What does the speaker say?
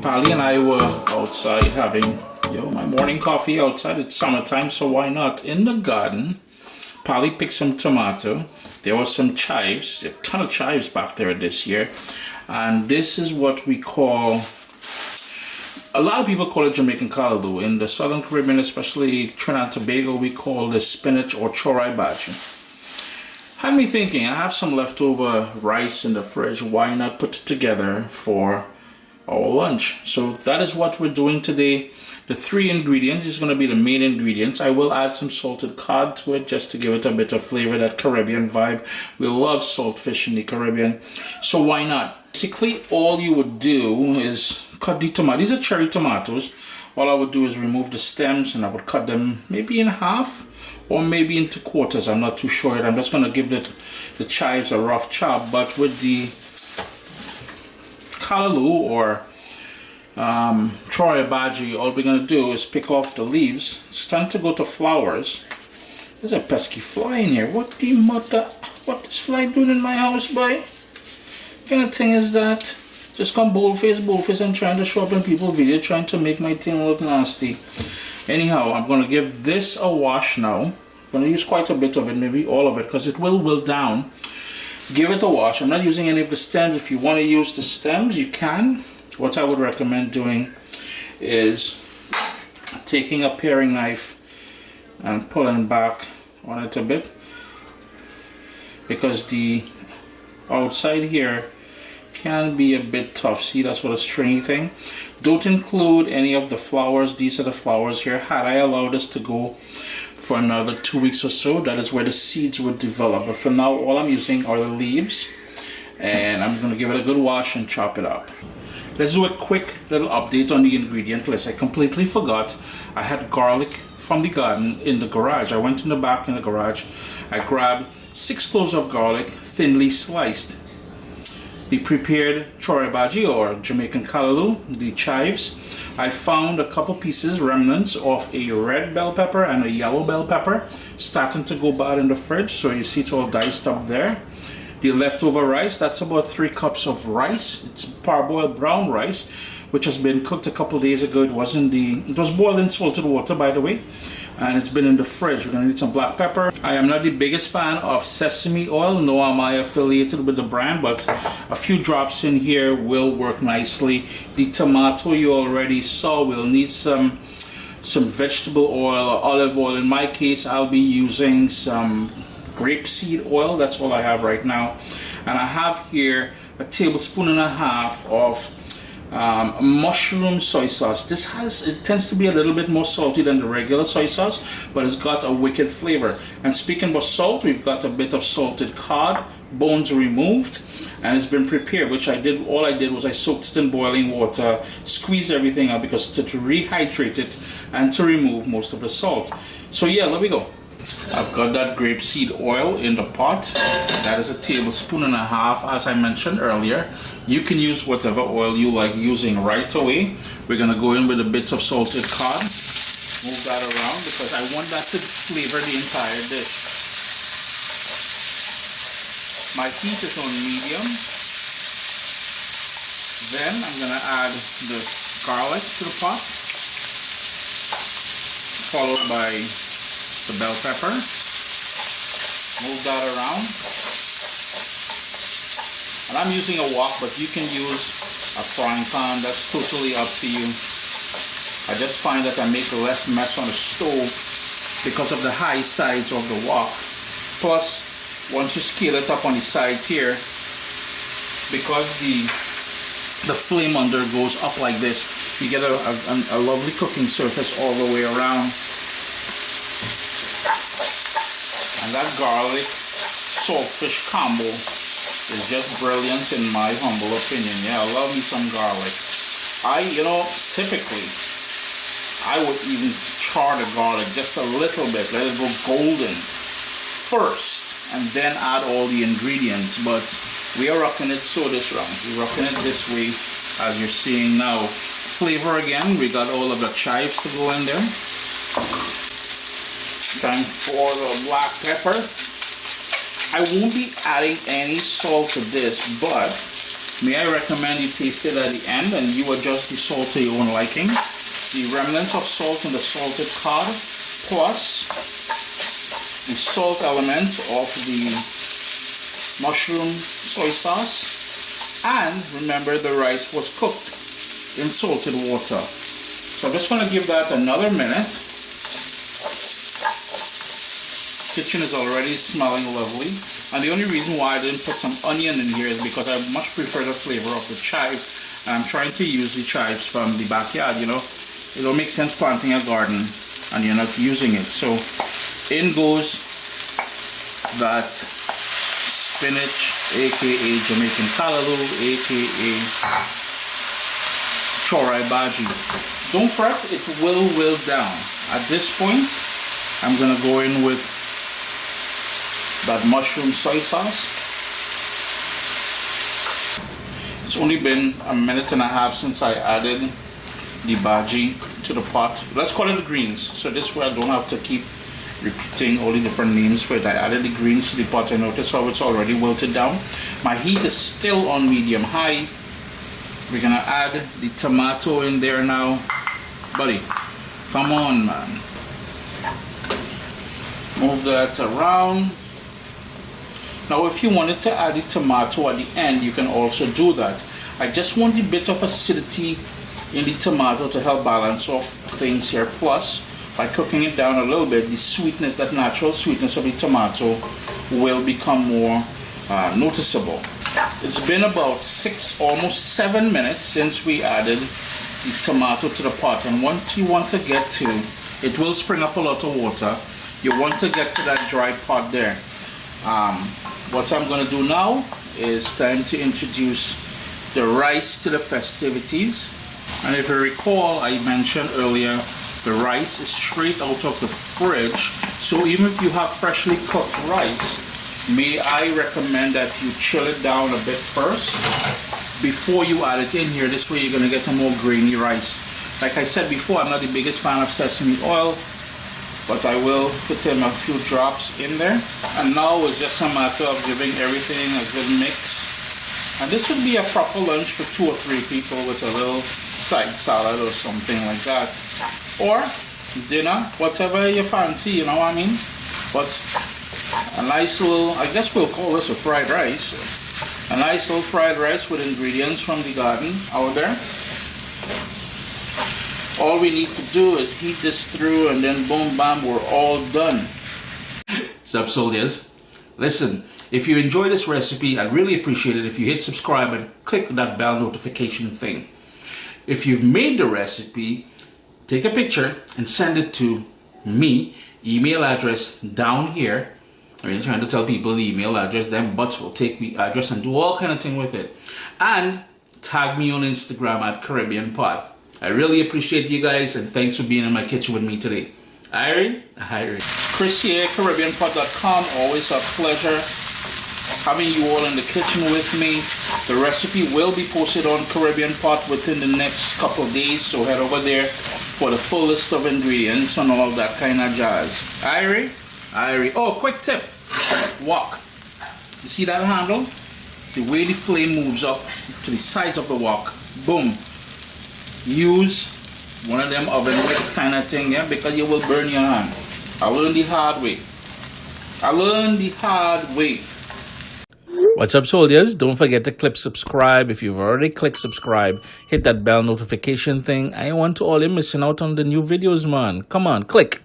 Polly and I were outside having, my morning coffee outside. It's summertime, so why not? In the garden, Polly picked some tomato. There was some chives, a ton of chives back there this year. And this is what we call, a lot of people call it Jamaican callaloo. In the Southern Caribbean, especially Trinidad and Tobago, we call this spinach or chorai bhaji. Had me thinking, I have some leftover rice in the fridge. Why not put it together for our lunch? So that is what we're doing today. The three ingredients is going to be the main ingredients. I will add some salted cod to it just to give it a bit of flavor, that Caribbean vibe. We love salt fish in the Caribbean, so why not? Basically, all you would do is cut the tomato. These are cherry tomatoes. All I would do is remove the stems and I would cut them maybe in half or maybe into quarters. I'm not too sure yet. I'm just going to give the chives a rough chop. But with the callaloo or chorai bhaji, all we're going to do is pick off the leaves. It's time to go to flowers. There's a pesky fly in here. What the mother? What is fly doing in my house, boy? What kind of thing is that? Just come boldface and trying to show up in people's video, trying to make my thing look nasty. Anyhow, I'm going to give this a wash now. I'm going to use quite a bit of it, maybe all of it, because it will wilt down. Give it a wash. I'm not using any of the stems. If you want to use the stems, you can. What I would recommend doing is taking a paring knife and pulling back on it a bit, because the outside here can be a bit tough. See, that's what a stringy thing. Don't include any of the flowers. These are the flowers here. Had I allowed this to go for another 2 weeks or so, that is where the seeds would develop. But for now, all I'm using are the leaves, and I'm going to give it a good wash and chop it up. Let's do a quick little update on the ingredient list. I completely forgot. I had garlic from the garden in the garage. I went in the back in the garage. I grabbed 6 cloves of garlic, thinly sliced. The prepared chorai bhaji or Jamaican callaloo, the chives. I found a couple pieces, remnants of a red bell pepper and a yellow bell pepper, starting to go bad in the fridge, so you see it's all diced up there. The leftover rice, that's about 3 cups of rice. It's parboiled brown rice, which has been cooked a couple days ago. It was boiled in salted water, by the way, and it's been in the fridge. We're gonna need some black pepper. I am not the biggest fan of sesame oil, nor am I affiliated with the brand, but a few drops in here will work nicely. The tomato you already saw. We'll need some vegetable oil or olive oil. In my case, I'll be using some grapeseed oil. That's all I have right now. And I have here a tablespoon and a half of mushroom soy sauce. It tends to be a little bit more salty than the regular soy sauce, but it's got a wicked flavor. And speaking about salt, we've got a bit of salted cod, bones removed, and it's been prepared, which all I did was I soaked it in boiling water, squeezed everything out because to rehydrate it and to remove most of the salt. So yeah, there we go. I've got that grapeseed oil in the pot. That is a tablespoon and a half, as I mentioned earlier. You can use whatever oil you like using right away. We're gonna go in with a bit of salted cod. Move that around because I want that to flavor the entire dish. My heat is on medium. Then I'm gonna add the garlic to the pot, followed by the bell pepper. Move that around. And I'm using a wok, but you can use a frying pan. That's totally up to you. I just find that I make less mess on the stove because of the high sides of the wok. Plus, once you scale it up on the sides here, because the flame undergoes up like this, you get a lovely cooking surface all the way around. And that garlic saltfish combo is just brilliant in my humble opinion. Yeah, I love me some garlic. Typically, I would even char the garlic just a little bit, let it go golden first, and then add all the ingredients. But we are rocking it this round. We're rocking it this way, as you're seeing now. Flavor again, we got all of the chives to go in there. Time for the black pepper. I won't be adding any salt to this, but May I recommend you taste it at the end and you adjust the salt to your own liking. The remnants of salt in the salted cod plus the salt element of the mushroom soy sauce, and remember the rice was cooked in salted water. So I'm just going to give that another minute. Kitchen is already smelling lovely, and the only reason why I didn't put some onion in here is because I much prefer the flavor of the chive, and I'm trying to use the chives from the backyard. You know, it don't make sense planting a garden and you're not using it. So in goes that spinach, aka Jamaican callaloo, aka chorai bhaji. Don't fret, it will wilt down. At this point, I'm gonna go in with that mushroom soy sauce. It's only been a minute and a half since I added the bhaji to the pot. Let's call it the greens, so this way I don't have to keep repeating all the different names for it. I added the greens to the pot and notice how it's already wilted down. My heat is still on medium high. We're gonna add the tomato in there now. Buddy, come on, man. Move that around. Now if you wanted to add the tomato at the end, you can also do that. I just want a bit of acidity in the tomato to help balance off things here. Plus, by cooking it down a little bit, the sweetness, that natural sweetness of the tomato will become more noticeable. It's been about 6, almost 7 minutes since we added the tomato to the pot, and once you want to get to, it will spring up a lot of water. You want to get to that dry pot there. What I'm going to do now is time to introduce the rice to the festivities. And if you recall, I mentioned earlier, the rice is straight out of the fridge. So even if you have freshly cooked rice, may I recommend that you chill it down a bit first before you add it in here. This way you're going to get a more grainy rice. Like I said before, I'm not the biggest fan of sesame oil, but I will put in a few drops in there. And now it's just a matter of giving everything a good mix. And this would be a proper lunch for 2 or 3 people with a little side salad or something like that. Or dinner, whatever you fancy, you know what I mean? But a nice little, I guess we'll call this a fried rice. A nice little fried rice with ingredients from the garden out there. All we need to do is heat this through and then boom, bam, we're all done. Sup, soldiers? Listen, if you enjoy this recipe, I'd really appreciate it if you hit subscribe and click that bell notification thing. If you've made the recipe, take a picture and send it to me. Email address down here. I mean, trying to tell people the email address, them butts will take the address and do all kind of thing with it. And tag me on Instagram at Caribbean Pot. I really appreciate you guys, and thanks for being in my kitchen with me today. Irie? Chris here, CaribbeanPot.com. Always a pleasure having you all in the kitchen with me. The recipe will be posted on Caribbean Pot within the next couple of days, so head over there for the full list of ingredients and all that kind of jazz. Irie? Oh, quick tip. Wok. You see that handle? The way the flame moves up to the sides of the wok. Boom. Use one of them oven mitts kind of thing, yeah, because you will burn your hand. I learned the hard way. What's up, soldiers? Don't forget to click subscribe. If you've already clicked subscribe, hit that bell notification thing. I want to all you missing out on the new videos, man. Come on, click.